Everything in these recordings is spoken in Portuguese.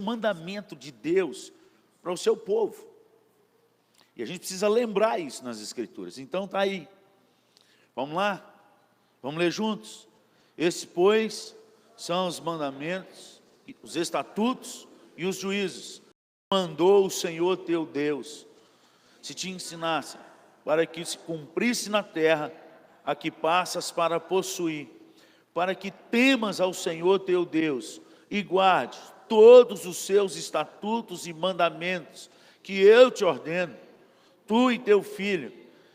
mandamento de Deus para o seu povo. E a gente precisa lembrar isso nas Escrituras. Então está aí. Vamos lá? Vamos ler juntos? Esses, pois, são os mandamentos, os estatutos e os juízos. Mandou o Senhor teu Deus, se te ensinasse, para que se cumprisse na terra a que passas para possuir, para que temas ao Senhor teu Deus e guardes todos os seus estatutos e mandamentos que eu te ordeno, tu e teu filho,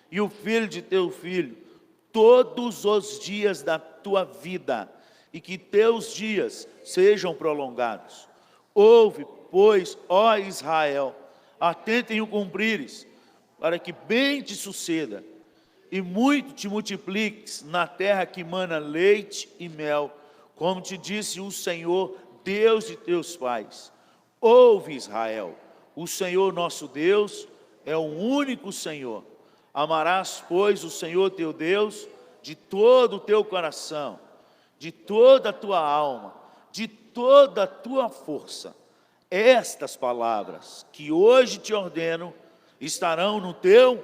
e o filho de teu filho, todos os dias da tua vida, e que teus dias sejam prolongados. Ouve, pois, ó Israel, atenta em o cumprires, para que bem te suceda, e muito te multipliques na terra que mana leite e mel, como te disse o Senhor, Deus de teus pais. Ouve, Israel, o Senhor nosso Deus é o único Senhor. Amarás, pois, o Senhor teu Deus de todo o teu coração, de toda a tua alma, de toda a tua força. Estas palavras que hoje te ordeno estarão no teu,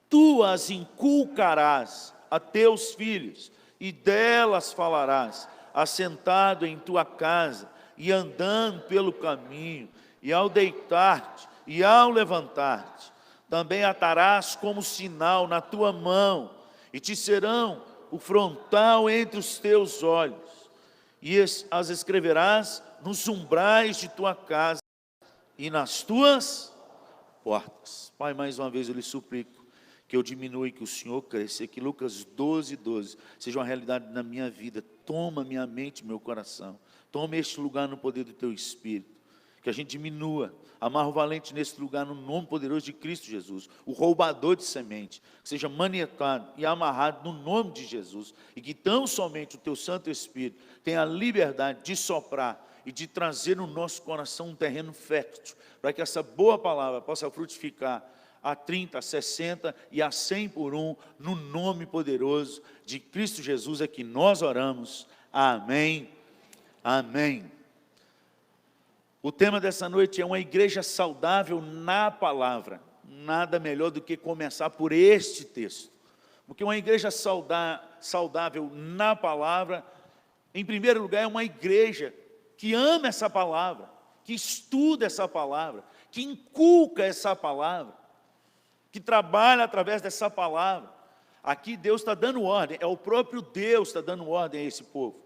tu as inculcarás a teus filhos, e delas falarás, assentado em tua casa, e andando pelo caminho, e ao deitar-te, e ao levantar-te. Também atarás como sinal na tua mão, e te serão o frontal entre os teus olhos, e as escreverás nos umbrais de tua casa, e nas tuas portas. Pai, mais uma vez eu lhe suplico, que eu diminua e que o Senhor cresça, que Lucas 12, 12 seja uma realidade na minha vida. Toma minha mente, meu coração, toma este lugar no poder do teu Espírito, que a gente diminua, amarra o valente nesse lugar no nome poderoso de Cristo Jesus, o roubador de semente, que seja manietado e amarrado no nome de Jesus, e que tão somente o teu Santo Espírito tenha a liberdade de soprar e de trazer no nosso coração um terreno fértil, para que essa boa palavra possa frutificar a 30, a 60 e a 100 por um, no nome poderoso de Cristo Jesus é que nós oramos. Amém, amém. O tema dessa noite é uma igreja saudável na palavra. Nada melhor do que começar por este texto, porque uma igreja saudável na palavra, em primeiro lugar, é uma igreja que ama essa palavra, que estuda essa palavra, que inculca essa palavra, que trabalha através dessa palavra. Aqui Deus está dando ordem, é o próprio Deus que está dando ordem a esse povo.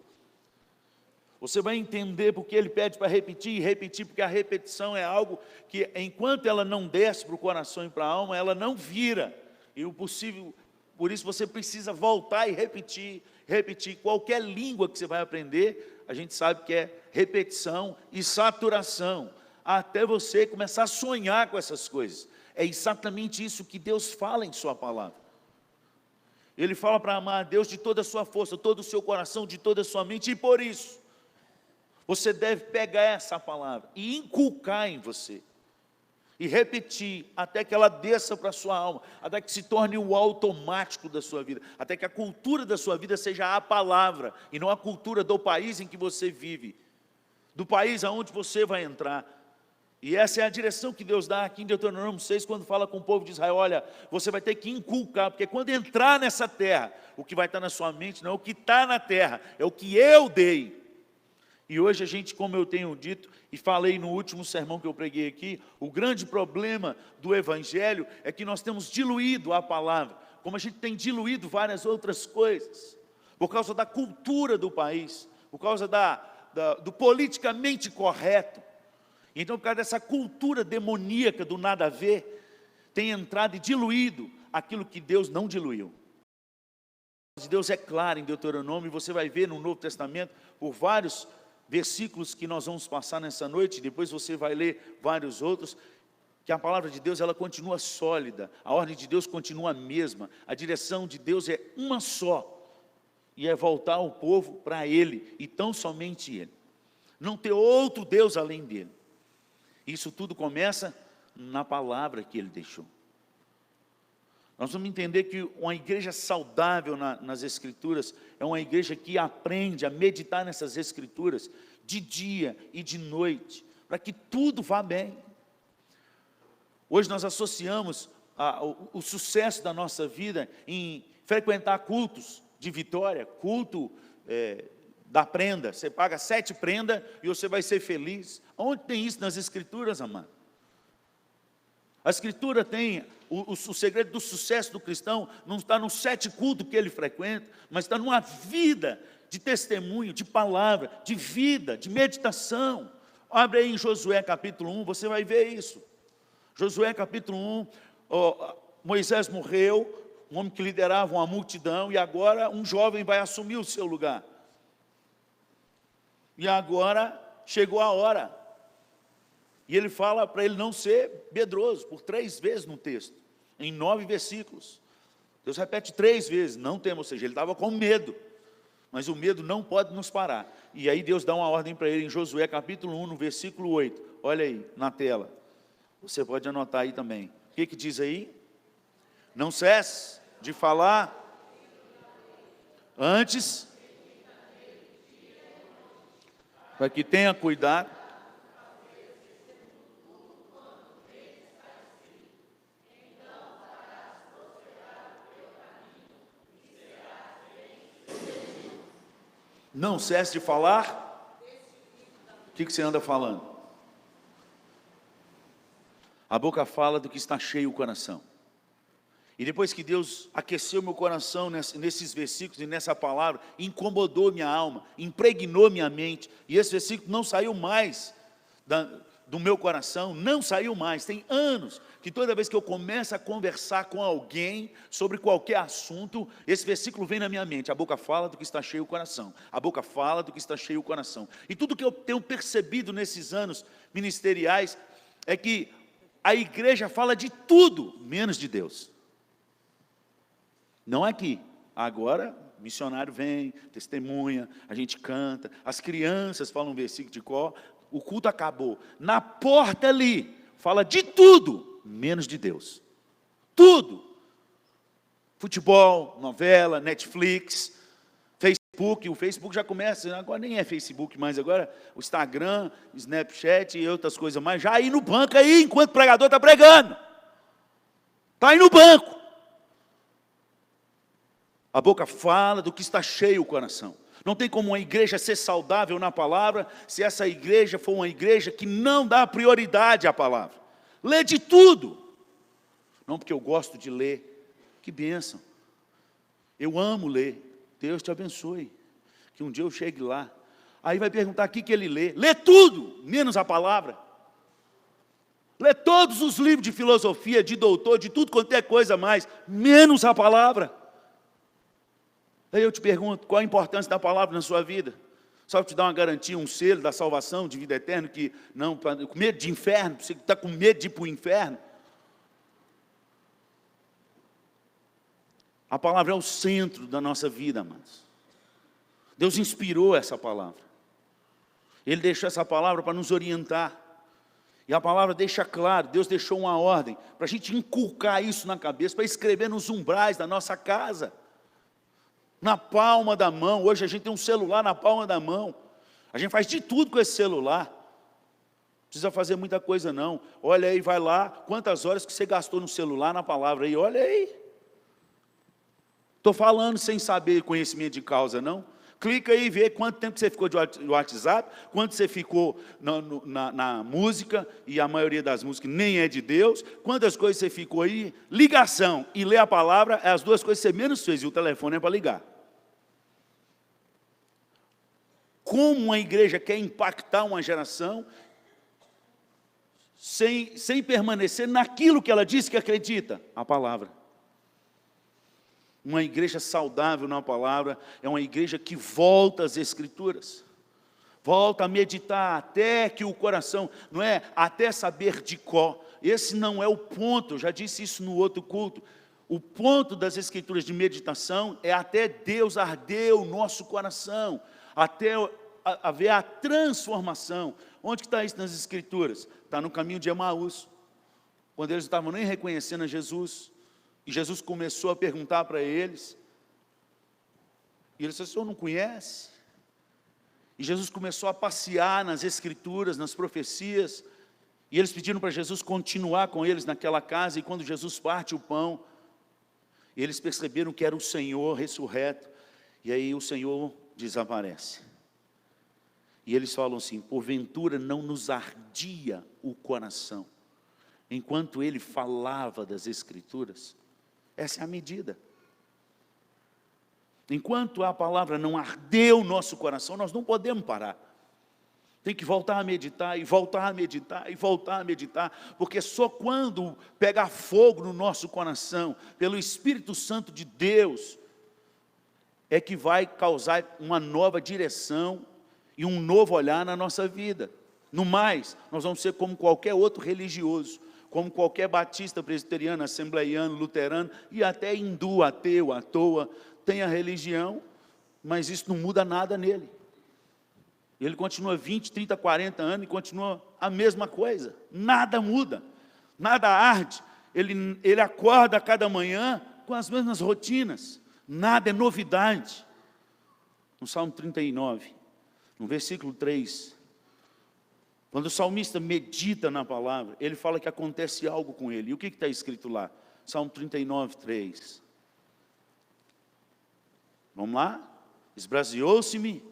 Você vai entender porque Ele pede para repetir e repetir, porque a repetição é algo que, enquanto ela não desce para o coração e para a alma, ela não vira. E o possível, por isso você precisa voltar e repetir, repetir. Qualquer língua que você vai aprender, a gente sabe que é repetição e saturação, até você começar a sonhar com essas coisas. É exatamente isso que Deus fala em sua palavra. Ele fala para amar a Deus de toda a sua força, todo o seu coração, de toda a sua mente, e por isso, você deve pegar essa palavra e inculcar em você, e repetir, até que ela desça para a sua alma, até que se torne o automático da sua vida, até que a cultura da sua vida seja a palavra, e não a cultura do país em que você vive, do país aonde você vai entrar. E essa é a direção que Deus dá aqui em Deuteronômio 6, quando fala com o povo de Israel: olha, você vai ter que inculcar, porque quando entrar nessa terra, o que vai estar na sua mente não é o que está na terra, é o que eu dei. E hoje a gente, como eu tenho dito, e falei no último sermão que eu preguei aqui, o grande problema do Evangelho é que nós temos diluído a palavra, como a gente tem diluído várias outras coisas, por causa da cultura do país, por causa do politicamente correto. Então, por causa dessa cultura demoníaca do nada a ver, tem entrado e diluído aquilo que Deus não diluiu. Deus é claro em Deuteronômio, e você vai ver no Novo Testamento, por vários versículos que nós vamos passar nessa noite, depois você vai ler vários outros, que a palavra de Deus ela continua sólida, a ordem de Deus continua a mesma, a direção de Deus é uma só, e é voltar o povo para Ele, e tão somente Ele. Não ter outro Deus além dEle. Isso tudo começa na palavra que Ele deixou. Nós vamos entender que uma igreja saudável nas Escrituras é uma igreja que aprende a meditar nessas Escrituras de dia e de noite, para que tudo vá bem. Hoje nós associamos o sucesso da nossa vida em frequentar cultos de vitória, culto da prenda. Você paga 7 prendas e você vai ser feliz. Onde tem isso nas Escrituras, amado? A Escritura tem o segredo do sucesso do cristão, não está nos 7 cultos que ele frequenta, mas está numa vida de testemunho, de palavra, de vida, de meditação. Abre aí em Josué capítulo 1, você vai ver isso. Josué capítulo 1, Moisés morreu, um homem que liderava uma multidão, e agora um jovem vai assumir o seu lugar. E agora chegou a hora. E ele fala para ele não ser medroso, por 3 vezes no texto, em 9 versículos. Deus repete 3 vezes, não tema, ou seja, ele estava com medo. Mas o medo não pode nos parar. E aí Deus dá uma ordem para ele em Josué capítulo 1, no versículo 8. Olha aí, na tela. Você pode anotar aí também. O que diz aí? Não cesse de falar antes, para que tenha cuidado. Não cesse de falar. O que você anda falando? A boca fala do que está cheio o coração. E depois que Deus aqueceu meu coração nesses versículos e nessa palavra, incomodou minha alma, impregnou minha mente, e esse versículo não saiu mais do meu coração, não saiu mais. Tem anos que toda vez que eu começo a conversar com alguém sobre qualquer assunto, esse versículo vem na minha mente. A boca fala do que está cheio o coração. A boca fala do que está cheio o coração. E tudo que eu tenho percebido nesses anos ministeriais é que a igreja fala de tudo, menos de Deus. Não aqui. Agora, o missionário vem, testemunha, a gente canta, as crianças falam um versículo de cor, o culto acabou. Na porta ali, fala de tudo, menos de Deus. Tudo. Futebol, novela, Netflix, Facebook. O Facebook já começa, agora nem é Facebook mais, agora o Instagram, Snapchat e outras coisas mais. Já aí no banco aí, enquanto o pregador está pregando. Está aí no banco. A boca fala do que está cheio o coração. Não tem como uma igreja ser saudável na palavra, se essa igreja for uma igreja que não dá prioridade à palavra. Lê de tudo. Não porque eu gosto de ler. Que bênção. Eu amo ler. Deus te abençoe. Que um dia eu chegue lá. Aí vai perguntar o que ele lê. Lê tudo, menos a palavra. Lê todos os livros de filosofia, de doutor, de tudo quanto é coisa mais, menos a palavra. Aí eu te pergunto, qual a importância da palavra na sua vida? Só te dar uma garantia, um selo da salvação, de vida eterna, que não, com medo de inferno, você está com medo de ir para o inferno. A palavra é o centro da nossa vida, amados. Deus inspirou essa palavra. Ele deixou essa palavra para nos orientar. E a palavra deixa claro, Deus deixou uma ordem, para a gente inculcar isso na cabeça, para escrever nos umbrais da nossa casa. Na palma da mão. Hoje a gente tem um celular na palma da mão. A gente faz de tudo com esse celular. Não precisa fazer muita coisa não. Olha aí, vai lá, quantas horas que você gastou no celular, na palavra aí, olha aí. Estou falando sem saber conhecimento de causa, não. Clica aí e vê quanto tempo você ficou de WhatsApp, quanto você ficou na música, e a maioria das músicas nem é de Deus, quantas coisas você ficou aí. Ligação e ler a palavra é as duas coisas que você menos fez, e o telefone é para ligar. Como uma igreja quer impactar uma geração, sem permanecer naquilo que ela disse que acredita, a palavra. Uma igreja saudável na palavra é uma igreja que volta às Escrituras, volta a meditar até que o coração, não é até saber de cor. Esse não é o ponto, eu já disse isso no outro culto. O ponto das Escrituras de meditação é até Deus arder o nosso coração, até haver a transformação. Onde que está isso nas Escrituras? Está no caminho de Emaús, quando eles não estavam nem reconhecendo a Jesus. E Jesus começou a perguntar para eles. E eles disseram, o senhor não conhece? E Jesus começou a passear nas Escrituras, nas profecias, e eles pediram para Jesus continuar com eles naquela casa, e quando Jesus parte o pão, eles perceberam que era o Senhor ressurreto, e aí o Senhor desaparece. E eles falam assim: porventura não nos ardia o coração, enquanto ele falava das Escrituras? Essa é a medida. Enquanto a palavra não ardeu o nosso coração, nós não podemos parar. Tem que voltar a meditar, e voltar a meditar, e voltar a meditar, porque só quando pegar fogo no nosso coração, pelo Espírito Santo de Deus, é que vai causar uma nova direção e um novo olhar na nossa vida. No mais, nós vamos ser como qualquer outro religioso, como qualquer batista, presbiteriano, assembleiano, luterano, e até hindu, ateu, à toa, tem a religião, mas isso não muda nada nele. Ele continua 20, 30, 40 anos e continua a mesma coisa. Nada muda, nada arde. Ele acorda a cada manhã com as mesmas rotinas. Nada é novidade. No Salmo 39, no versículo 3, quando o salmista medita na palavra, ele fala que acontece algo com ele. E o que está escrito lá? Salmo 39, 3. Vamos lá? Esbraseou-se-me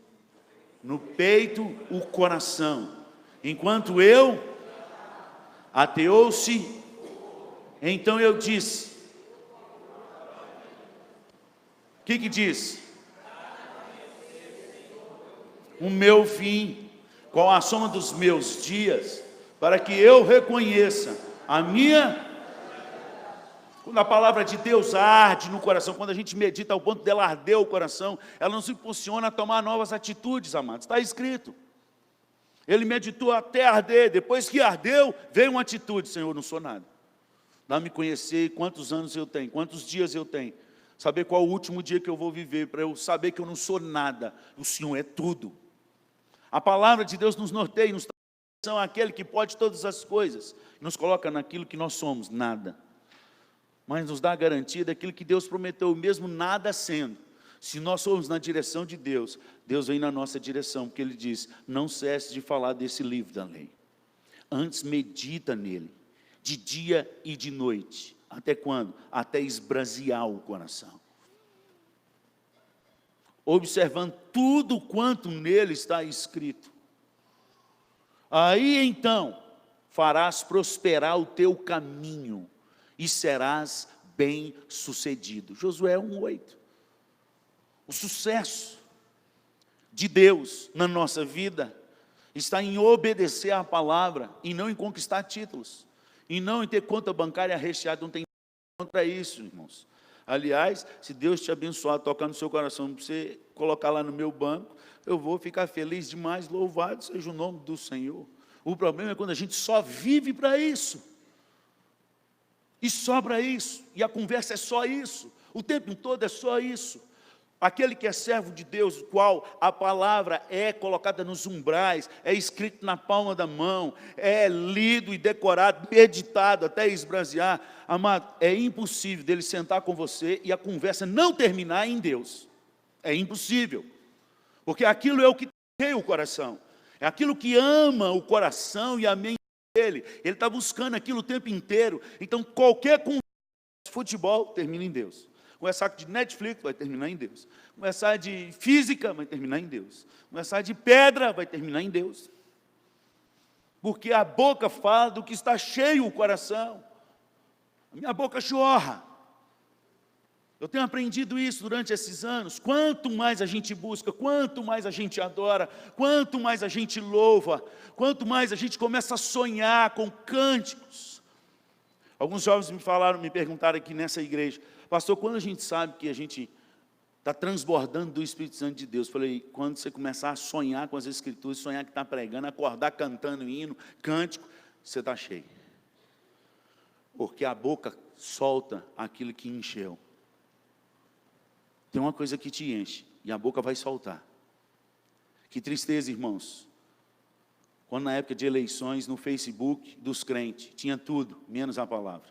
no peito o coração, enquanto eu ateou-se, então eu disse. O que diz? O meu fim, qual a soma dos meus dias, para que eu reconheça a minha. Quando a palavra de Deus arde no coração, quando a gente medita ao ponto dela arder o coração, ela nos impulsiona a tomar novas atitudes, amados. Está escrito. Ele meditou até arder, depois que ardeu, veio uma atitude: Senhor, não sou nada. Dá-me conhecer quantos anos eu tenho, quantos dias eu tenho. Saber qual o último dia que eu vou viver, para eu saber que eu não sou nada. O Senhor é tudo. A palavra de Deus nos norteia, nos traz aquele que pode todas as coisas, nos coloca naquilo que nós somos, nada. Mas nos dá a garantia daquilo que Deus prometeu, mesmo nada sendo. Se nós formos na direção de Deus, Deus vem na nossa direção, porque Ele diz: não cesse de falar desse livro da lei. Antes medita nele, de dia e de noite. Até quando? Até esbrasear o coração. Observando tudo quanto nele está escrito. Aí então, farás prosperar o teu caminho, e serás bem-sucedido. Josué 1:8. O sucesso de Deus na nossa vida está em obedecer à palavra e não em conquistar títulos, e não em ter conta bancária recheada. Não tem contra isso, irmãos. Aliás, se Deus te abençoar, tocar no seu coração, para você colocar lá no meu banco, eu vou ficar feliz demais. Louvado seja o nome do Senhor. O problema é quando a gente só vive para isso. E só para isso, e a conversa é só isso, o tempo todo é só isso. Aquele que é servo de Deus, o qual a palavra é colocada nos umbrais, é escrito na palma da mão, é lido e decorado, meditado até esbrasear, amado, é impossível dele sentar com você e a conversa não terminar em Deus. É impossível, porque aquilo é o que tem o coração, é aquilo que ama o coração e a mente. Ele está buscando aquilo o tempo inteiro. Então qualquer conversa de futebol termina em Deus. Conversar de Netflix vai terminar em Deus. Conversar de física vai terminar em Deus. Conversar de pedra vai terminar em Deus. Porque a boca fala do que está cheio o coração. A minha boca chorra. Eu tenho aprendido isso durante esses anos. Quanto mais a gente busca, quanto mais a gente adora, quanto mais a gente louva, quanto mais a gente começa a sonhar com cânticos. Alguns jovens me perguntaram aqui nessa igreja: pastor, quando a gente sabe que a gente está transbordando do Espírito Santo de Deus? Eu falei: quando você começar a sonhar com as Escrituras, sonhar que está pregando, acordar cantando hino, cântico, você está cheio. Porque a boca solta aquilo que encheu. Tem uma coisa que te enche, e a boca vai soltar. Que tristeza, irmãos. Quando na época de eleições, no Facebook dos crentes, tinha tudo, menos a palavra.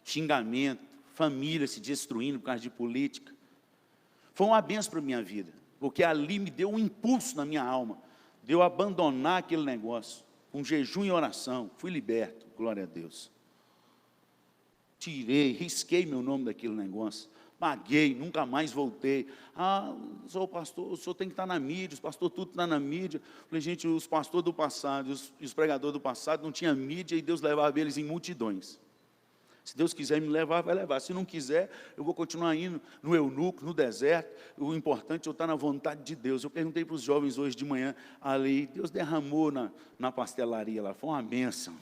Xingamento, família se destruindo por causa de política. Foi uma benção para a minha vida. porque ali me deu um impulso na minha alma, de eu abandonar aquele negócio, com jejum e oração, fui liberto, glória a Deus. Tirei, risquei meu nome daquele negócio, paguei, nunca mais voltei. Sou pastor, o senhor tem que estar na mídia, os pastores tudo está na mídia. Falei, gente, os pastores do passado, os pregadores do passado não tinham mídia e Deus levava eles em multidões. Se Deus quiser me levar, vai levar. Se não quiser, eu vou continuar indo no eunuco, no deserto. O importante é eu estar na vontade de Deus. Eu perguntei para os jovens hoje de manhã, ali, Deus derramou na pastelaria lá, foi uma bênção.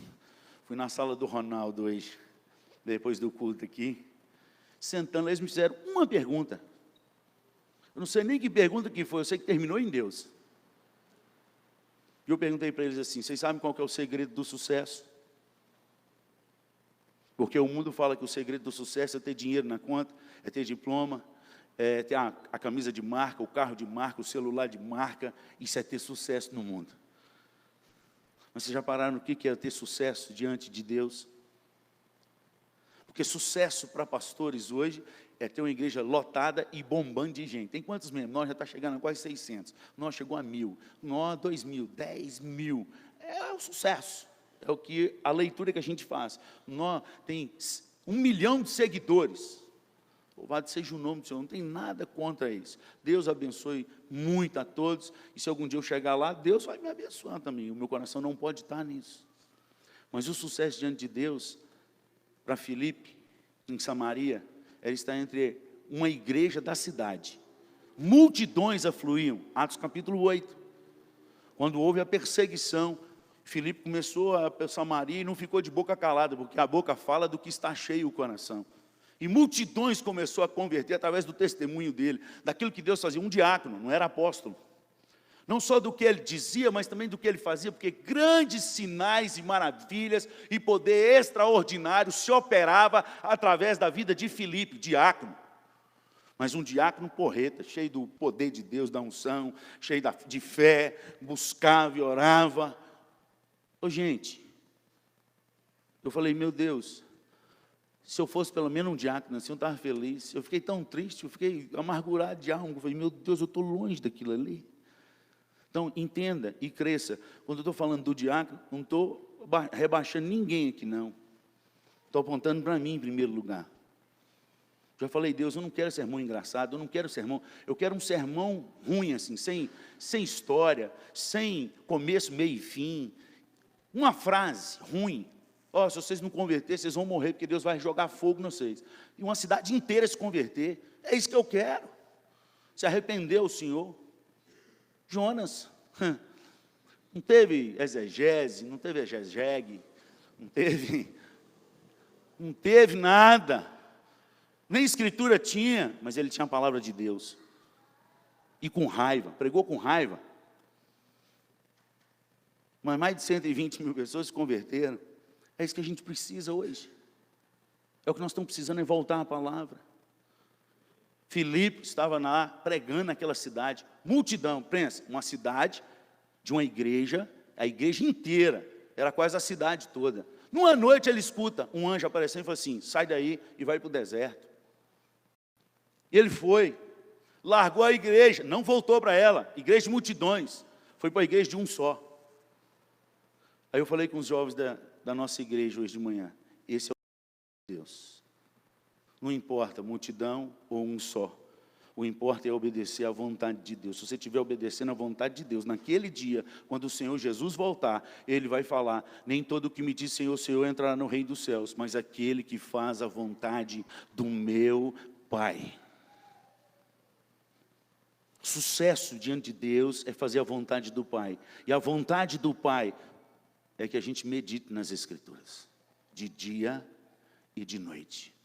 Fui na sala do Ronaldo hoje, depois do culto aqui, sentando, eles me fizeram uma pergunta. Eu não sei nem que pergunta que foi, eu sei que terminou em Deus. E eu perguntei para eles assim, vocês sabem qual que é o segredo do sucesso? Porque o mundo fala que o segredo do sucesso é ter dinheiro na conta, é ter diploma, é ter a camisa de marca, o carro de marca, o celular de marca. Isso é ter sucesso no mundo. Mas vocês já pararam no que é ter sucesso diante de Deus? Porque sucesso para pastores hoje é ter uma igreja lotada e bombando de gente. Tem quantos membros? Nós já está chegando a quase 600. Nós chegou a 1.000. Nós 2.000, 10.000. É o sucesso. É o que a leitura que a gente faz. Nós tem 1 milhão de seguidores. Louvado seja o nome do Senhor. Não tem nada contra isso. Deus abençoe muito a todos. E se algum dia eu chegar lá, Deus vai me abençoar também. O meu coração não pode estar nisso. Mas o sucesso diante de Deus, para Filipe, em Samaria, era estar entre uma igreja da cidade. Multidões afluíam. Atos capítulo 8. Quando houve a perseguição, Filipe começou a Samaria e não ficou de boca calada, porque a boca fala do que está cheio o coração. E multidões começou a converter através do testemunho dele, daquilo que Deus fazia. Um diácono, não era apóstolo. Não só do que ele dizia, mas também do que ele fazia, porque grandes sinais e maravilhas e poder extraordinário se operava através da vida de Filipe, diácono. Mas um diácono porreta, cheio do poder de Deus, da unção, cheio de fé, buscava e orava. Gente, eu falei, meu Deus, se eu fosse pelo menos um diácono assim, eu estava feliz. Eu fiquei tão triste, eu fiquei amargurado de alma. Eu falei, meu Deus, eu estou longe daquilo ali. Então, entenda e cresça. Quando eu estou falando do diácono, não estou rebaixando ninguém aqui, não. Estou apontando para mim em primeiro lugar. Já falei, Deus, eu não quero sermão engraçado, eu não quero sermão, eu quero um sermão ruim, assim, sem história, sem começo, meio e fim. Uma frase ruim. Se vocês não converterem, vocês vão morrer, porque Deus vai jogar fogo em vocês. E uma cidade inteira se converter. É isso que eu quero. Se arrependeu o Senhor. Jonas, não teve exegese, não teve exegege, não teve nada. Nem escritura tinha, mas ele tinha a palavra de Deus. E com raiva, pregou com raiva. Mas mais de 120.000 pessoas se converteram. É isso que a gente precisa hoje. É o que nós estamos precisando, é voltar à palavra. Filipe estava lá pregando naquela cidade. Multidão, pensa, uma cidade de uma igreja, a igreja inteira, era quase a cidade toda. Numa noite ele escuta um anjo aparecendo e fala assim, sai daí e vai para o deserto. Ele foi, largou a igreja, não voltou para ela, igreja de multidões, foi para a igreja de um só. Aí eu falei com os jovens da nossa igreja hoje de manhã, esse é o Deus. Não importa multidão ou um só, o importa é obedecer à vontade de Deus. Se você estiver obedecendo à vontade de Deus, naquele dia, quando o Senhor Jesus voltar, Ele vai falar, nem todo o que me diz Senhor, Senhor entrará no reino dos céus, mas aquele que faz a vontade do meu Pai. Sucesso diante de Deus é fazer a vontade do Pai, e a vontade do Pai é que a gente medite nas Escrituras, de dia e de noite.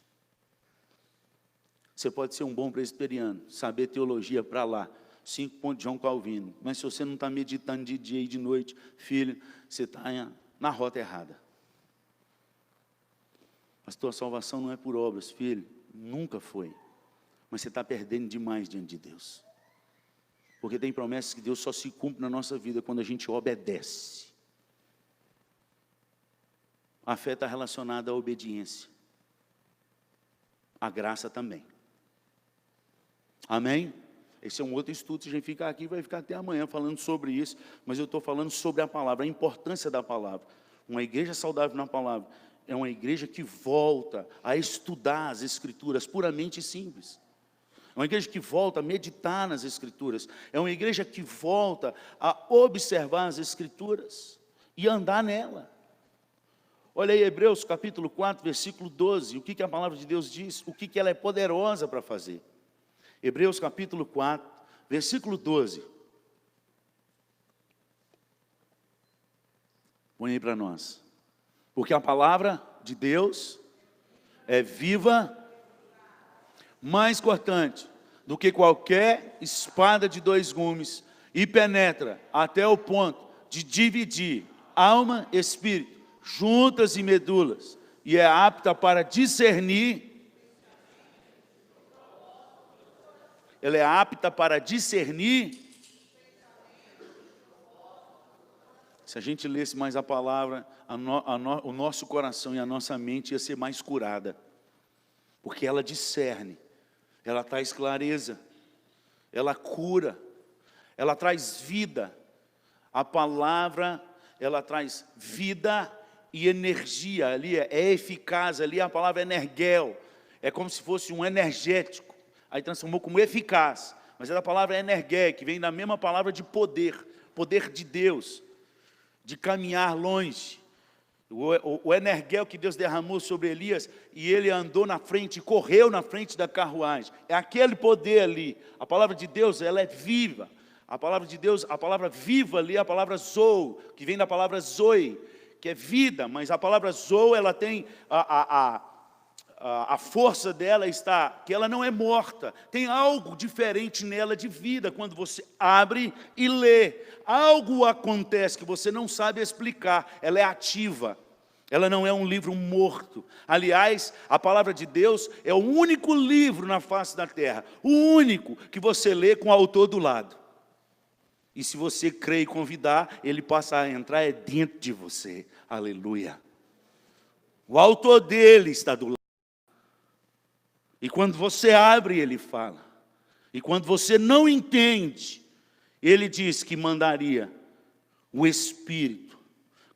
Você pode ser um bom presbiteriano, saber teologia para lá, 5 pontos de João Calvino, mas se você não está meditando de dia e de noite, filho, você está na rota errada. A tua salvação não é por obras, filho, nunca foi, mas você está perdendo demais diante de Deus, porque tem promessas que Deus só se cumpre na nossa vida quando a gente obedece. A fé está relacionada à obediência. A graça também. Amém? Esse é um outro estudo, se a gente ficar aqui, vai ficar até amanhã falando sobre isso, mas eu estou falando sobre a palavra, a importância da palavra. Uma igreja saudável na palavra é uma igreja que volta a estudar as Escrituras, puramente simples. É uma igreja que volta a meditar nas Escrituras. É uma igreja que volta a observar as Escrituras e andar nela. Olha aí, Hebreus capítulo 4, versículo 12. O que a palavra de Deus diz? O que ela é poderosa para fazer? Hebreus capítulo 4, versículo 12. Põe aí para nós. Porque a palavra de Deus é viva, mais cortante do que qualquer espada de dois gumes, e penetra até o ponto de dividir alma e espírito, juntas e medulas, e é apta para discernir. Ela é apta para discernir. Se a gente lesse mais a palavra, o nosso coração e a nossa mente ia ser mais curada, porque ela discerne, ela traz clareza, ela cura, ela traz vida. A palavra, ela traz vida e energia. Ali é eficaz, ali a palavra energel, é como se fosse um energético, aí transformou como eficaz, mas a palavra energé, que vem da mesma palavra de poder, poder de Deus, de caminhar longe. O energel que Deus derramou sobre Elias, e ele andou na frente, correu na frente da carruagem, é aquele poder ali. A palavra de Deus, ela é viva. A palavra de Deus, a palavra viva ali é a palavra zoe, que vem da palavra zoe, que é vida, mas a palavra zoe, ela tem a força dela está, que ela não é morta, tem algo diferente nela de vida. Quando você abre e lê, algo acontece que você não sabe explicar, ela é ativa, ela não é um livro morto. Aliás, a palavra de Deus é o único livro na face da terra, o único que você lê com o autor do lado, e se você crer e convidar, ele passa a entrar dentro de você. Aleluia. O autor dele está do lado. E quando você abre, ele fala. E quando você não entende, ele diz que mandaria o Espírito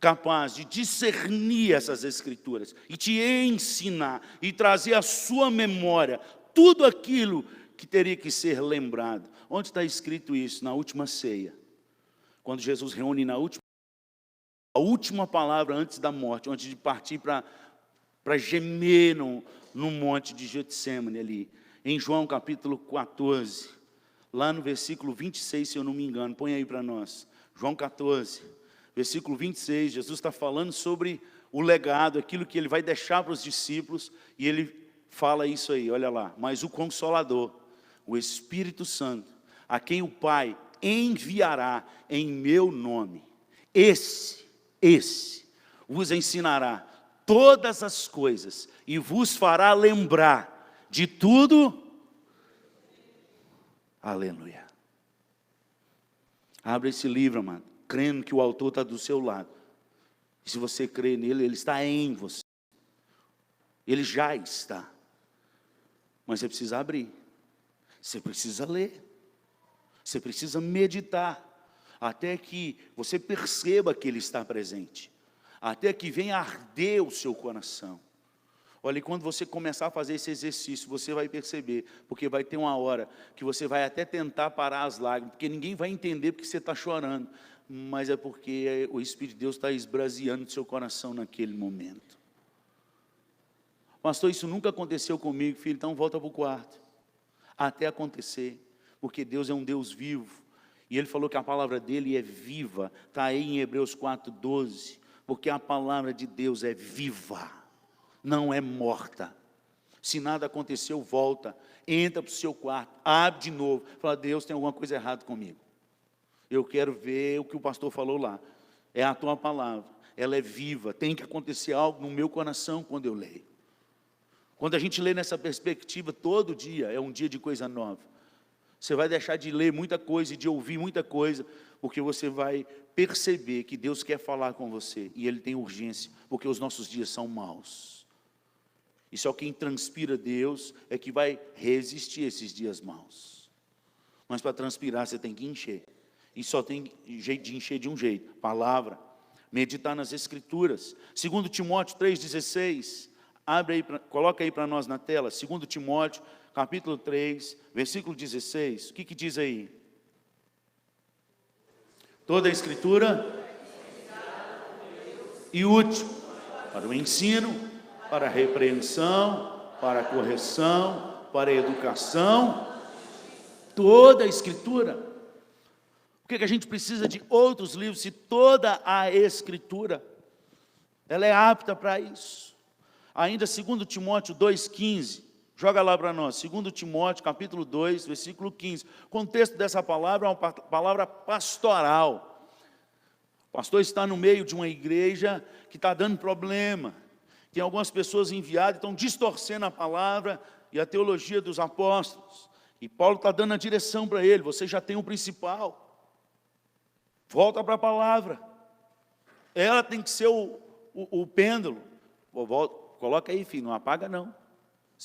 capaz de discernir essas Escrituras e te ensinar e trazer à sua memória tudo aquilo que teria que ser lembrado. Onde está escrito isso? Na última ceia. Quando Jesus reúne a última palavra antes da morte, antes de partir para gemer no monte de Getsemane ali, em João capítulo 14, lá no versículo 26, se eu não me engano, põe aí para nós, João 14, versículo 26, Jesus está falando sobre o legado, aquilo que ele vai deixar para os discípulos, e ele fala isso aí, olha lá, mas o Consolador, o Espírito Santo, a quem o Pai enviará em meu nome, esse vos ensinará todas as coisas, e vos fará lembrar de tudo. Aleluia. Abre esse livro, amado, crendo que o autor está do seu lado. E se você crê nele, ele está em você. Ele já está. Mas você precisa abrir. Você precisa ler. Você precisa meditar. Até que você perceba que ele está presente. Até que venha arder o seu coração. Olha, e quando você começar a fazer esse exercício, você vai perceber, porque vai ter uma hora que você vai até tentar parar as lágrimas, porque ninguém vai entender porque você está chorando, mas é porque o Espírito de Deus está esbraseando o seu coração naquele momento. Pastor, isso nunca aconteceu comigo, filho, então volta para o quarto, até acontecer, porque Deus é um Deus vivo, e Ele falou que a palavra dEle é viva, está aí em Hebreus 4:12, porque a palavra de Deus é viva, não é morta. Se nada aconteceu, volta, entra para o seu quarto, abre de novo, fala: Deus, tem alguma coisa errada comigo, eu quero ver o que o pastor falou lá, é a tua palavra, ela é viva, tem que acontecer algo no meu coração quando eu leio. Quando a gente lê nessa perspectiva, todo dia é um dia de coisa nova. Você vai deixar de ler muita coisa e de ouvir muita coisa, porque você vai perceber que Deus quer falar com você, e Ele tem urgência, porque os nossos dias são maus. E só quem transpira Deus é que vai resistir a esses dias maus. Mas para transpirar você tem que encher. E só tem jeito de encher de um jeito: palavra. Meditar nas Escrituras. 2 Timóteo 3,16. Abre aí, coloca aí para nós na tela. 2 Timóteo, capítulo 3, versículo 16. O que diz aí? Toda a Escritura e útil para o ensino, para a repreensão, para a correção, para a educação. Toda a Escritura. Por que a gente precisa de outros livros se toda a Escritura ela é apta para isso? Ainda 2 Timóteo 2,15, joga lá para nós, 2 Timóteo capítulo 2, versículo 15. O contexto dessa palavra é uma palavra pastoral. O pastor está no meio de uma igreja que está dando problema. Tem algumas pessoas enviadas, estão distorcendo a palavra e a teologia dos apóstolos. E Paulo está dando a direção para ele: você já tem o principal. Volta para a palavra. Ela tem que ser o pêndulo. Coloca aí, filho, não apaga não.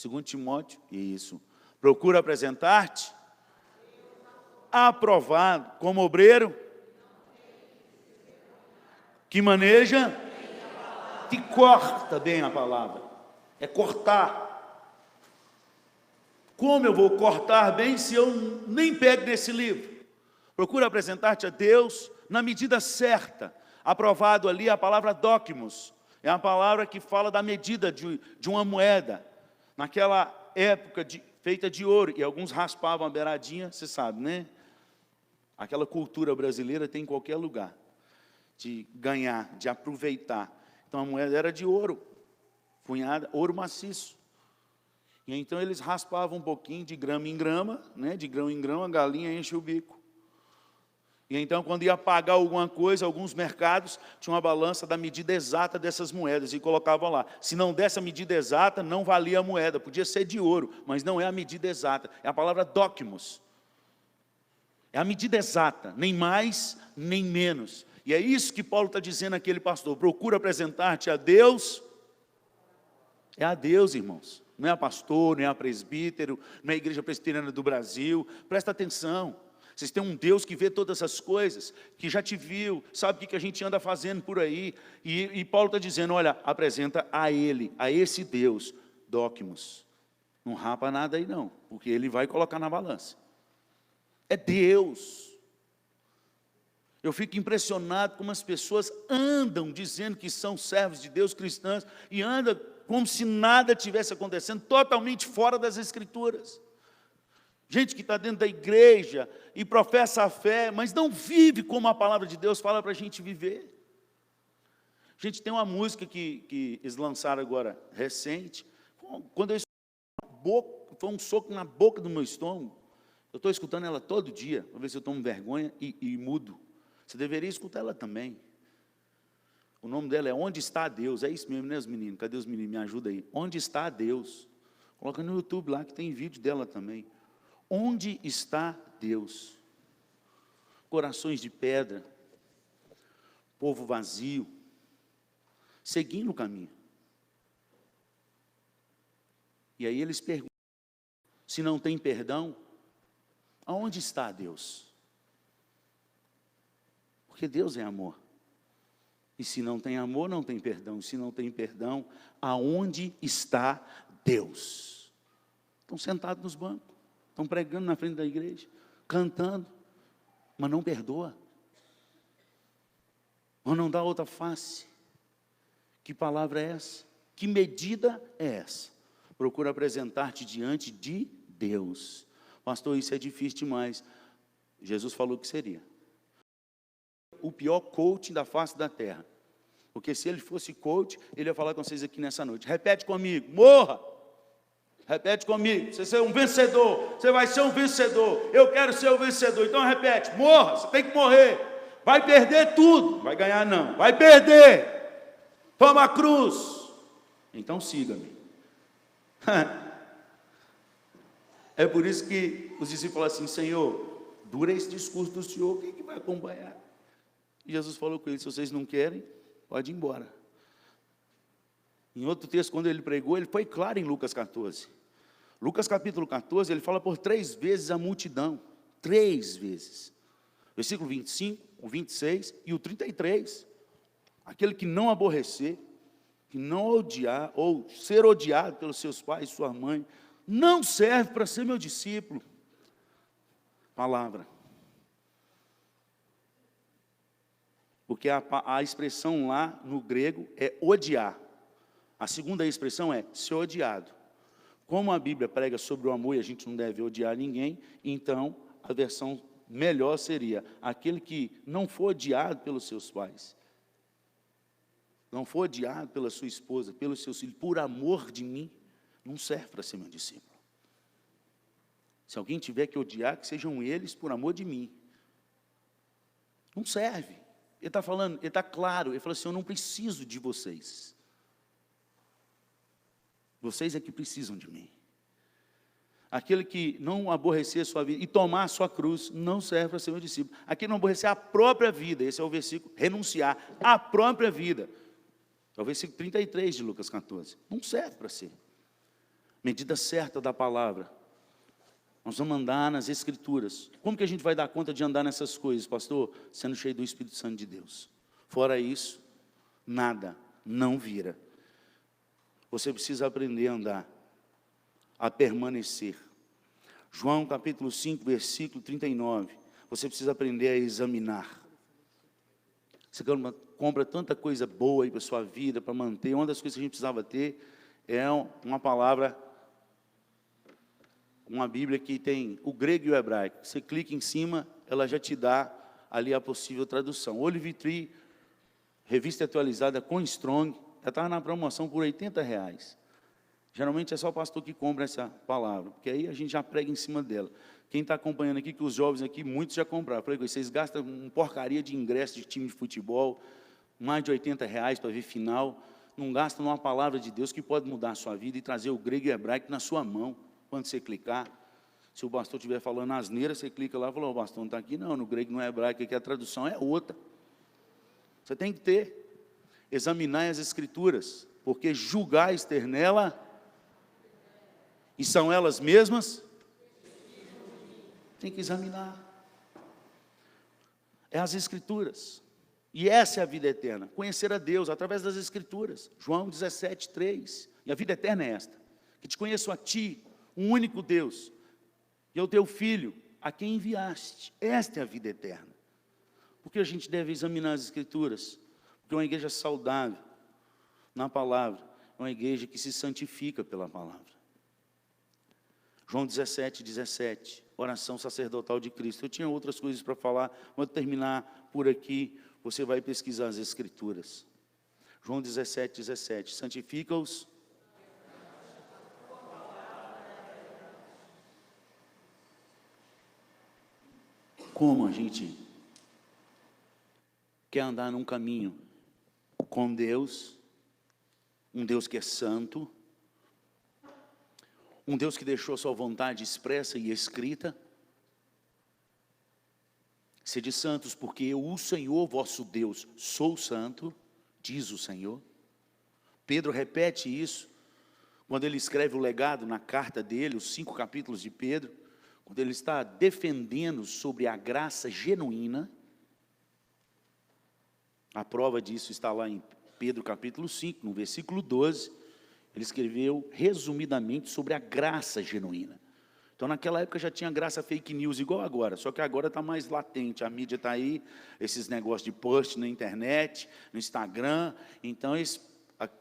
2 Timóteo, isso. Procura apresentar-te aprovado como obreiro que maneja, que corta bem a palavra. É cortar. Como eu vou cortar bem se eu nem pego nesse livro? Procura apresentar-te a Deus na medida certa. Aprovado ali a palavra dóquimos. É a palavra que fala da medida de uma moeda. Naquela época feita de ouro. E alguns raspavam a beiradinha, você sabe, né? Aquela cultura brasileira tem em qualquer lugar. De ganhar, de aproveitar. Então a moeda era de ouro. Cunhada, ouro maciço. E então eles raspavam um pouquinho de grama em grama, né? De grão em grão, a galinha enche o bico. E então, quando ia pagar alguma coisa, alguns mercados tinham uma balança da medida exata dessas moedas e colocavam lá. Se não desse a medida exata, não valia a moeda. Podia ser de ouro, mas não é a medida exata. É a palavra dóquimos. É a medida exata, nem mais, nem menos. E é isso que Paulo está dizendo àquele pastor: procura apresentar-te a Deus. É a Deus, irmãos. Não é a pastor, não é a presbítero, não é a igreja presbiteriana do Brasil. Presta atenção. Vocês têm um Deus que vê todas essas coisas, que já te viu, sabe o que a gente anda fazendo por aí. E Paulo está dizendo: olha, apresenta a Ele, a esse Deus, dóquimos. Não rapa nada aí não, porque Ele vai colocar na balança. É Deus. Eu fico impressionado como as pessoas andam dizendo que são servos de Deus, cristãs, e andam como se nada tivesse acontecendo, totalmente fora das Escrituras. Gente que está dentro da igreja e professa a fé, mas não vive como a palavra de Deus fala para a gente viver. Gente, tem uma música que eles lançaram agora, recente. Quando eu escutei, foi um soco na boca do meu estômago. Eu estou escutando ela todo dia, para ver se eu tomo vergonha e mudo. Você deveria escutar ela também. O nome dela é Onde Está Deus. É isso mesmo, né, os meninos? Cadê os meninos? Me ajuda aí. Onde Está Deus? Coloca no YouTube lá, que tem vídeo dela também. Onde está Deus? Corações de pedra, povo vazio, seguindo o caminho. E aí eles perguntam: se não tem perdão, aonde está Deus? Porque Deus é amor. E se não tem amor, não tem perdão. E se não tem perdão, aonde está Deus? Estão sentados nos bancos. Estão pregando na frente da igreja, cantando, mas não perdoa. Ou não dá outra face. Que palavra é essa? Que medida é essa? Procura apresentar-te diante de Deus. Pastor, isso é difícil demais. Jesus falou que seria o pior coach da face da terra. Porque se ele fosse coach, ele ia falar com vocês aqui nessa noite. Repete comigo: morra. Repete comigo: você é um vencedor, você vai ser um vencedor, eu quero ser um vencedor. Então repete: morra, você tem que morrer, vai perder tudo, vai ganhar não, vai perder, toma a cruz, então siga-me. É por isso que os discípulos falaram assim: Senhor, dura esse discurso do Senhor, quem que vai acompanhar? E Jesus falou com eles: se vocês não querem, pode ir embora. Em outro texto, quando ele pregou, ele foi claro em Lucas 14. Lucas capítulo 14, ele fala por 3 vezes a multidão. 3 vezes. Versículo 25, o 26 e o 33. Aquele que não aborrecer, que não odiar, ou ser odiado pelos seus pais e sua mãe, não serve para ser meu discípulo. Palavra. Porque a expressão lá no grego é odiar. A segunda expressão é ser odiado. Como a Bíblia prega sobre o amor e a gente não deve odiar ninguém, então a versão melhor seria aquele que não for odiado pelos seus pais, não for odiado pela sua esposa, pelos seus filhos, por amor de mim, não serve para ser meu discípulo. Se alguém tiver que odiar, que sejam eles por amor de mim. Não serve. Ele está falando, ele está claro, ele falou assim, eu não preciso de vocês. Vocês é que precisam de mim. Aquele que não aborrecer a sua vida e tomar a sua cruz, não serve para ser meu discípulo. Aquele que não aborrecer a própria vida, esse é o versículo, renunciar à própria vida. É o versículo 33 de Lucas 14. Não serve para ser. Medida certa da palavra. Nós vamos andar nas Escrituras. Como que a gente vai dar conta de andar nessas coisas, pastor? Sendo cheio do Espírito Santo de Deus. Fora isso, nada, não vira. Você precisa aprender a andar, a permanecer. João capítulo 5, versículo 39. Você precisa aprender a examinar. Você compra tanta coisa boa aí para a sua vida, para manter. Uma das coisas que a gente precisava ter é uma palavra, uma Bíblia que tem o grego e o hebraico. Você clica em cima, ela já te dá ali a possível tradução. Olive Tree, revista atualizada com Strong, já estava na promoção por R$80. Geralmente é só o pastor que compra essa palavra, porque aí a gente já prega em cima dela. Quem está acompanhando aqui, que os jovens aqui, muitos já compraram. Eu falei, vocês gastam uma porcaria de ingresso de time de futebol, mais de R$80 para ver final, não gastam numa palavra de Deus que pode mudar a sua vida e trazer o grego e o hebraico na sua mão, quando você clicar. Se o pastor estiver falando asneira, você clica lá e fala, o pastor não está aqui não, no grego não é hebraico, aqui a tradução é outra. Você tem que ter, examinar as Escrituras, porque julgais ter nela, e são elas mesmas, tem que examinar. É as Escrituras. E essa é a vida eterna, conhecer a Deus através das Escrituras. João 17, 3. E a vida eterna é esta, que te conheço a ti, um único Deus, e ao teu Filho, a quem enviaste. Esta é a vida eterna. Porque a gente deve examinar as Escrituras? Porque uma igreja saudável na palavra é uma igreja que se santifica pela palavra. João 17, 17, oração sacerdotal de Cristo. Eu tinha outras coisas para falar, vou terminar por aqui, você vai pesquisar as Escrituras. João 17, 17, santifica-os. Como a gente quer andar num caminho com Deus, um Deus que é santo, um Deus que deixou a sua vontade expressa e escrita. Sede santos, porque eu, o Senhor vosso Deus, sou santo, diz o Senhor. Pedro repete isso, quando ele escreve o legado na carta dele, os 5 capítulos de Pedro, quando ele está defendendo sobre a graça genuína. A prova disso está lá em Pedro capítulo 5, no versículo 12, ele escreveu resumidamente sobre a graça genuína. Então naquela época já tinha graça fake news igual agora, só que agora está mais latente, a mídia está aí, esses negócios de post na internet, no Instagram, então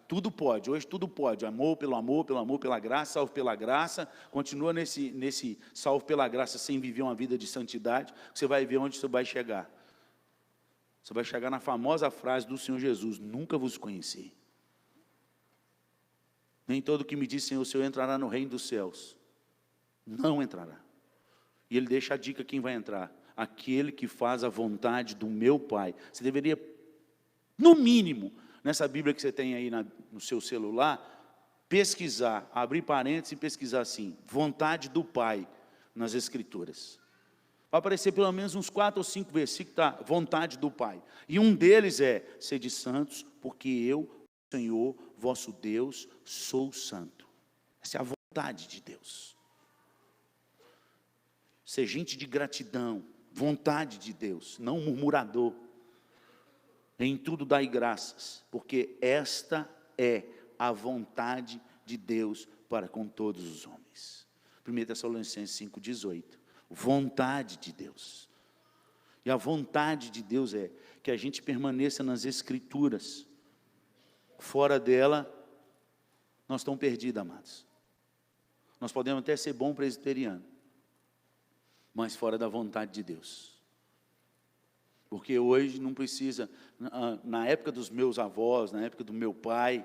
tudo pode, hoje tudo pode, amor, pela graça, salvo pela graça, continua nesse salvo pela graça sem viver uma vida de santidade, você vai ver onde você vai chegar. Você vai chegar na famosa frase do Senhor Jesus, nunca vos conheci. Nem todo que me diz Senhor, Senhor entrará no reino dos céus. Não entrará. E ele deixa a dica quem vai entrar. Aquele que faz a vontade do meu Pai. Você deveria, no mínimo, nessa Bíblia que você tem aí no seu celular, pesquisar, abrir parênteses e pesquisar assim, vontade do Pai nas Escrituras. Vai aparecer pelo menos uns 4 ou 5 versículos, tá? Vontade do Pai. E um deles é, sede santos, porque eu, Senhor, vosso Deus, sou santo. Essa é a vontade de Deus. ser gente de gratidão, vontade de Deus, não murmurador. Em tudo dai graças, porque esta é a vontade de Deus para com todos os homens. 1 Tessalonicenses 5,18. Vontade de Deus. E a vontade de Deus é que a gente permaneça nas Escrituras. Fora dela, nós estamos perdidos, amados. Nós podemos até ser bom presbiteriano, mas fora da vontade de Deus. Porque hoje não precisa, na época dos meus avós, na época do meu pai,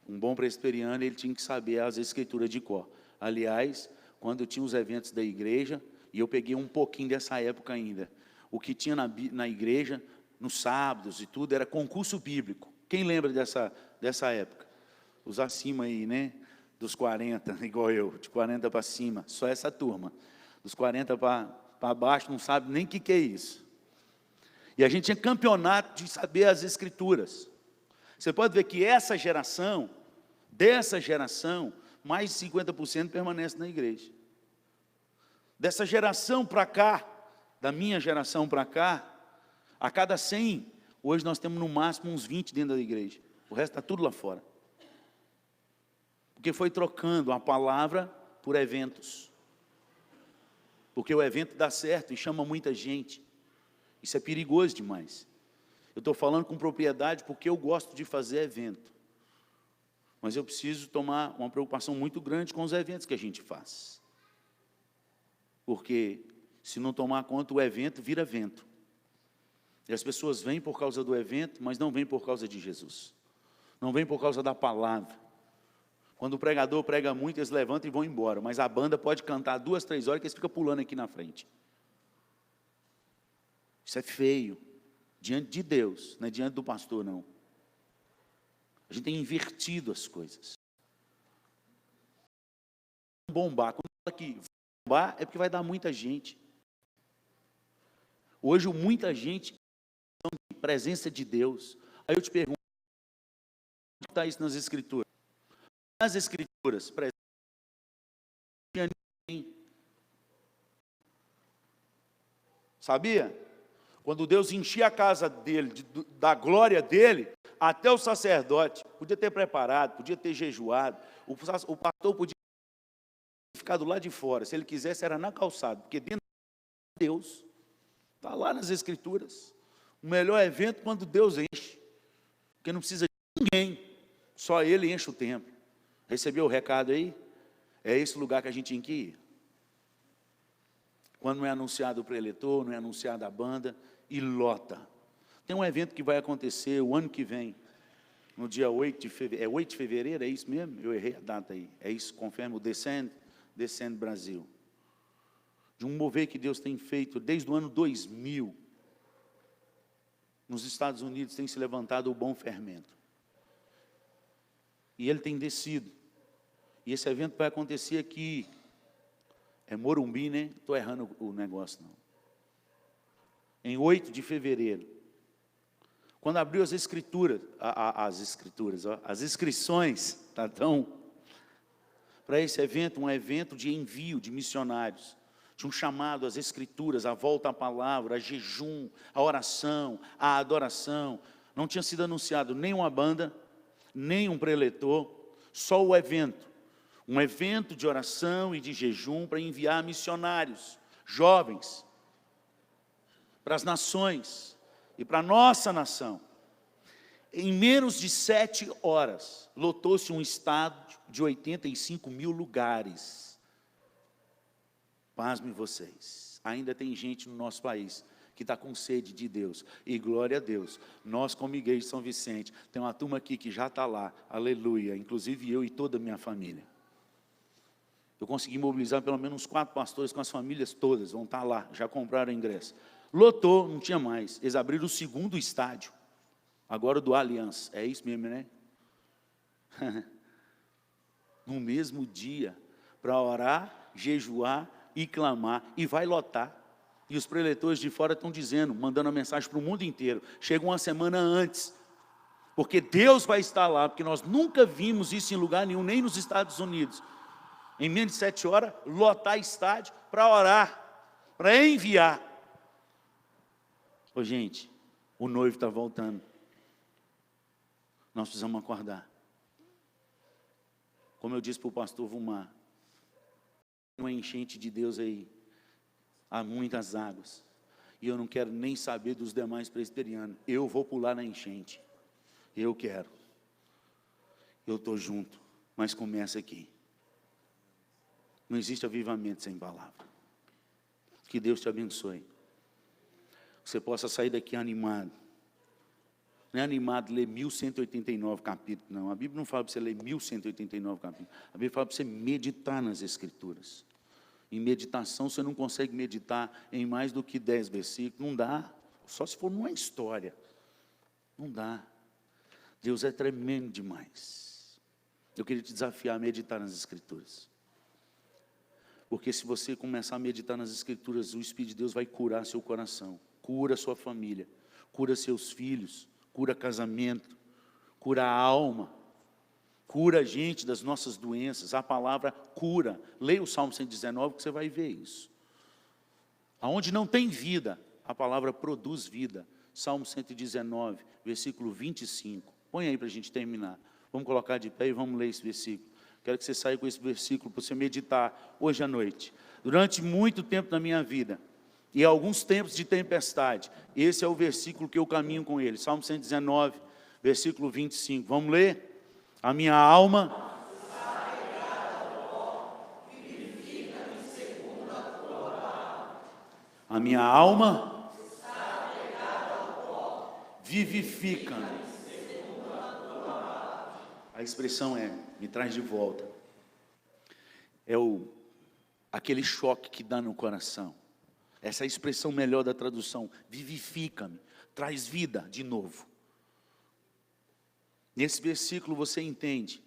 um bom presbiteriano, ele tinha que saber as Escrituras de cor. Aliás, quando eu tinha os eventos da igreja, e eu peguei um pouquinho dessa época ainda, o que tinha na igreja, nos sábados e tudo, era concurso bíblico. Quem lembra dessa época? Os acima aí, né? Dos 40, igual eu, de 40 para cima, só essa turma. Dos 40 para baixo, não sabe nem o que é isso. E a gente tinha campeonato de saber as Escrituras. Você pode ver que dessa geração, mais de 50% permanece na igreja. Dessa geração para cá, da minha geração para cá, a cada 100, hoje nós temos no máximo uns 20 dentro da igreja. O resto está tudo lá fora. Porque foi trocando a palavra por eventos. Porque o evento dá certo e chama muita gente. Isso é perigoso demais. Eu estou falando com propriedade porque eu gosto de fazer evento. Mas eu preciso tomar uma preocupação muito grande com os eventos que a gente faz. Porque se não tomar conta, o evento vira vento. E as pessoas vêm por causa do evento, mas não vêm por causa de Jesus. Não vêm por causa da palavra. Quando o pregador prega muito, eles levantam e vão embora. Mas a banda pode cantar 2, 3 horas que eles ficam pulando aqui na frente. Isso é feio. Diante de Deus, não é diante do pastor, não. A gente tem invertido as coisas. Bombar. Quando fala que bombar, é porque vai dar muita gente. Hoje, muita gente tem presença de Deus. Aí eu te pergunto, onde está isso nas Escrituras? Nas Escrituras, presença de ninguém. Sabia? Quando Deus enchia a casa dele, da glória dele, até o sacerdote podia ter preparado, podia ter jejuado, o pastor podia ficar do lado de fora, se ele quisesse era na calçada, porque dentro de Deus, está lá nas Escrituras, o melhor evento quando Deus enche, porque não precisa de ninguém, só Ele enche o templo. Recebeu o recado aí? É esse lugar que a gente tem que ir. Quando não é anunciado o preletor, não é anunciada a banda, e lota. Tem um evento que vai acontecer o ano que vem, no dia 8 de fevereiro, é 8 de fevereiro, é isso mesmo? Eu errei a data aí, é isso, confirma o Descend Brasil. De um mover que Deus tem feito desde o ano 2000, nos Estados Unidos tem se levantado o bom fermento. E ele tem descido. E esse evento vai acontecer aqui, é Morumbi, né? Estou errando o negócio, não. Em 8 de fevereiro. Quando abriu as escrituras, as inscrições, tá tão, para esse evento, um evento de envio de missionários, de um chamado às escrituras, a volta à palavra, a jejum, a oração, a adoração. Não tinha sido anunciado nem uma banda, nem um preletor, só o evento. Um evento de oração e de jejum para enviar missionários, jovens, para as nações e para a nossa nação. Em menos de 7 horas, lotou-se um estádio de 85 mil lugares. Pasmem vocês, ainda tem gente no nosso país que está com sede de Deus, e glória a Deus, nós como igreja de São Vicente, tem uma turma aqui que já está lá, aleluia, inclusive eu e toda a minha família. Eu consegui mobilizar pelo menos uns 4 pastores com as famílias todas, vão estar lá, já compraram o ingresso. Lotou, não tinha mais, eles abriram o segundo estádio, agora o do Aliança, é isso mesmo, né? No mesmo dia, para orar, jejuar e clamar, e vai lotar. E os preletores de fora estão dizendo, mandando a mensagem para o mundo inteiro, chega uma semana antes, porque Deus vai estar lá, porque nós nunca vimos isso em lugar nenhum, nem nos Estados Unidos. Em menos de 7 horas, lotar estádio para orar. para enviar. Ô gente, o noivo está voltando. Nós precisamos acordar. Como eu disse para o pastor Vumar, uma enchente de Deus aí, há muitas águas, e eu não quero nem saber dos demais presbiterianos. Eu vou pular na enchente, eu quero, eu estou junto, mas começa aqui. Não existe avivamento sem palavra. Que Deus te abençoe. Você possa sair daqui animado. Não é animado ler 1189 capítulos, não. A Bíblia não fala para você ler 1189 capítulos. A Bíblia fala para você meditar nas Escrituras. Em meditação, você não consegue meditar em mais do que 10 versículos. Não dá. Só se for numa história. Não dá. Deus é tremendo demais. Eu queria te desafiar a meditar nas Escrituras. Porque se você começar a meditar nas Escrituras, o Espírito de Deus vai curar seu coração. Cura sua família. Cura seus filhos. Cura casamento, cura a alma, cura a gente das nossas doenças. A palavra cura. Leia o Salmo 119 que você vai ver isso. Aonde não tem vida, a palavra produz vida. Salmo 119, versículo 25. Põe aí para a gente terminar. Vamos colocar de pé e vamos ler esse versículo. Quero que você saia com esse versículo para você meditar hoje à noite. Durante muito tempo da minha vida, e alguns tempos de tempestade, esse é o versículo que eu caminho com ele. Salmo 119, versículo 25. Vamos ler? A minha alma a minha alma vivifica-me. A expressão é, me traz de volta. É aquele choque que dá no coração. Essa é a expressão melhor da tradução. Vivifica-me, traz vida de novo. Nesse versículo você entende.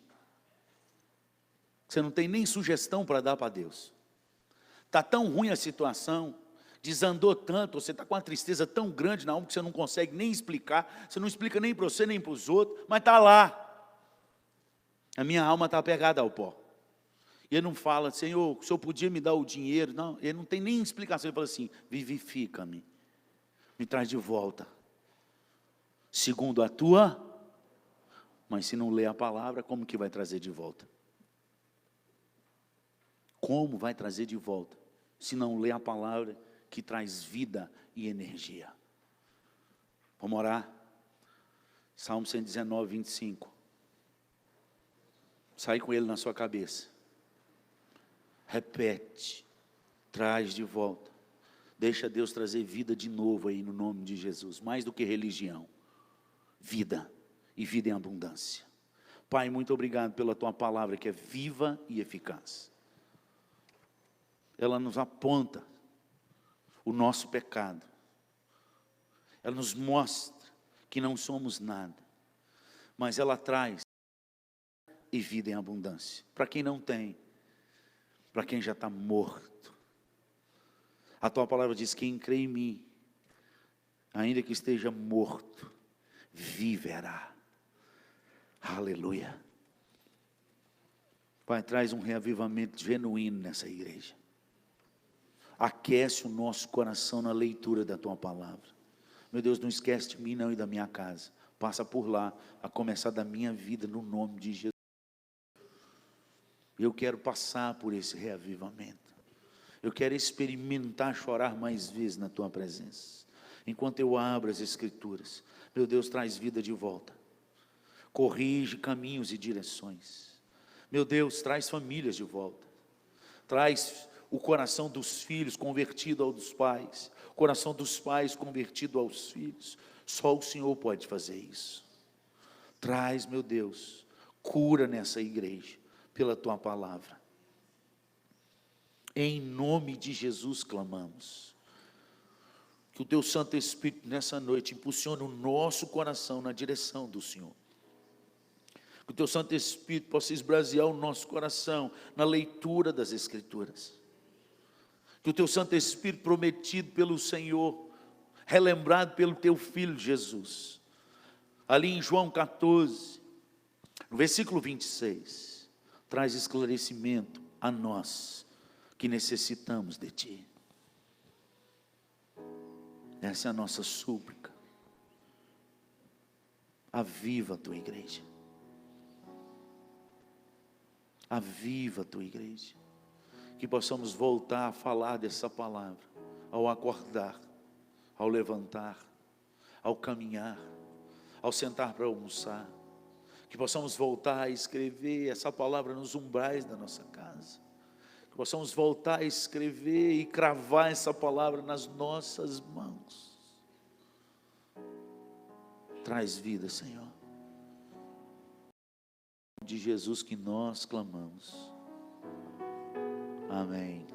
Você não tem nem sugestão para dar para Deus. Está tão ruim a situação, desandou tanto, você está com uma tristeza tão grande na alma que você não consegue nem explicar. Você não explica nem para você, nem para os outros, mas está lá. A minha alma está pegada ao pó. E ele não fala, Senhor, o Senhor podia me dar o dinheiro. Não, ele não tem nem explicação. Ele fala assim, vivifica-me, me traz de volta, segundo a tua. Mas se não ler a palavra, como que vai trazer de volta? Como vai trazer de volta, se não ler a palavra que traz vida e energia? Vamos orar? Salmo 119, 25. Sai com ele na sua cabeça. Repete, traz de volta, deixa Deus trazer vida de novo aí no nome de Jesus, mais do que religião, vida, e vida em abundância. Pai, muito obrigado pela tua palavra que é viva e eficaz. Ela nos aponta o nosso pecado, ela nos mostra que não somos nada, mas ela traz e vida em abundância, para quem não tem, para quem já está morto. A tua palavra diz, quem crê em mim, ainda que esteja morto, viverá. Aleluia. Pai, traz um reavivamento genuíno nessa igreja. Aquece o nosso coração na leitura da tua palavra. Meu Deus, não esquece de mim não e da minha casa. Passa por lá, a começar da minha vida no nome de Jesus. Eu quero passar por esse reavivamento. Eu quero experimentar chorar mais vezes na tua presença. Enquanto eu abro as Escrituras, meu Deus, traz vida de volta. Corrige caminhos e direções. Meu Deus, traz famílias de volta. Traz o coração dos filhos convertido ao dos pais. O coração dos pais convertido aos filhos. Só o Senhor pode fazer isso. Traz, meu Deus, cura nessa igreja. Pela tua palavra. Em nome de Jesus clamamos. Que o teu Santo Espírito nessa noite impulsione o nosso coração na direção do Senhor. Que o teu Santo Espírito possa esbrasear o nosso coração na leitura das Escrituras. Que o teu Santo Espírito prometido pelo Senhor, relembrado pelo teu Filho Jesus, ali em João 14, no versículo 26, traz esclarecimento a nós que necessitamos de Ti. Essa é a nossa súplica. Aviva a tua igreja. Aviva a tua igreja. Que possamos voltar a falar dessa palavra, ao acordar, ao levantar, ao caminhar, ao sentar para almoçar. Que possamos voltar a escrever essa palavra nos umbrais da nossa casa. Que possamos voltar a escrever e cravar essa palavra nas nossas mãos. Traz vida, Senhor. De Jesus que nós clamamos. Amém.